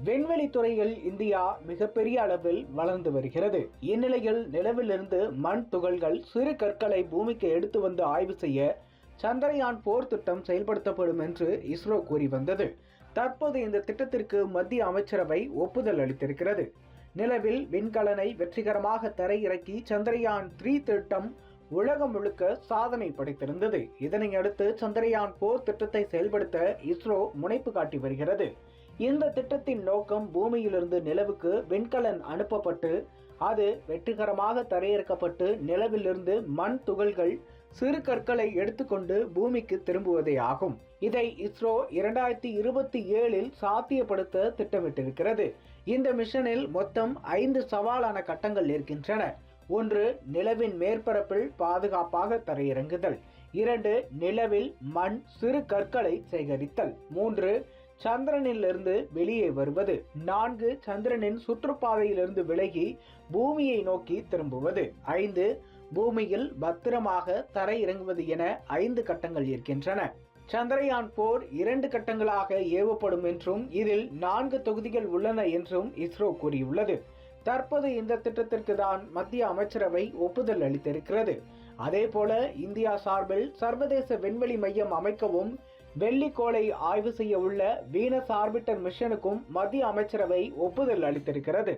விண்வெளி துறையில் இந்தியா மிகப்பெரிய அளவில் வளர்ந்து வருகிறது. இந்நிலையில் நிலவிலிருந்து மண் துகள்கள், சிறு கற்களை பூமிக்கு எடுத்து வந்து ஆய்வு செய்ய சந்திரயான் 4 திட்டம் செயல்படுத்தப்படும் என்று இஸ்ரோ கூறி வந்தது. தற்போது இந்த திட்டத்திற்கு மத்திய அமைச்சரவை ஒப்புதல் அளித்திருக்கிறது. நிலவில் விண்கலனை வெற்றிகரமாக தரையிறக்கி சந்திரயான் 3 திட்டம் உலகம் முழுக்க சாதனை படைத்திருந்தது. இதனை அடுத்து சந்திரயான் 4 திட்டத்தை செயல்படுத்த இஸ்ரோ முனைப்பு காட்டி வருகிறது. இந்த திட்டத்தின் நோக்கம் பூமியிலிருந்து நிலவுக்கு விண்கலன் அனுப்பப்பட்டு அது வெற்றிகரமாக தரையிறக்கப்பட்டு நிலவிலிருந்து மண் துகள்கள், சிறு கற்களை எடுத்துக்கொண்டு பூமிக்கு திரும்புவதே ஆகும். இதை இஸ்ரோ 2027இல் சாத்தியப்படுத்த திட்டமிட்டிருக்கிறது. இந்த மிஷனில் மொத்தம் 5 சவாலான கட்டங்கள் இருக்கின்றன. 1. நிலவின் மேற்பரப்பில் பாதுகாப்பாக தரையிறங்குதல். 2. நிலவில் மண், சிறு கற்களை சேகரித்தல். 3. சந்திரனிலிருந்து வெளியே வருவது. 4. சந்திரனின் சுற்றுப்பாதையிலிருந்து விலகி பூமியை நோக்கி திரும்புவது. 5. பூமியில் பத்திரமாக தரையிறங்குவது என 5 கட்டங்கள் இருக்கின்றன. சந்திரயான் 4 2 கட்டங்களாக ஏவப்படும் என்றும் இதில் 4 தொகுதிகள் உள்ளன என்றும் இஸ்ரோ கூறியுள்ளது. தற்போது இந்த திட்டத்திற்கு தான் மத்திய அமைச்சரவை ஒப்புதல் அளித்திருக்கிறது. அதேபோல இந்தியா சார்பில் சர்வதேச விண்வெளி மையம் அமைக்கவும், வெள்ளிக்கோளை ஆய்வு செய்ய உள்ள வீனஸ் ஆர்பிட்டர் மிஷனுக்கும் மத்திய அமைச்சரவை ஒப்புதல் அளித்திருக்கிறது.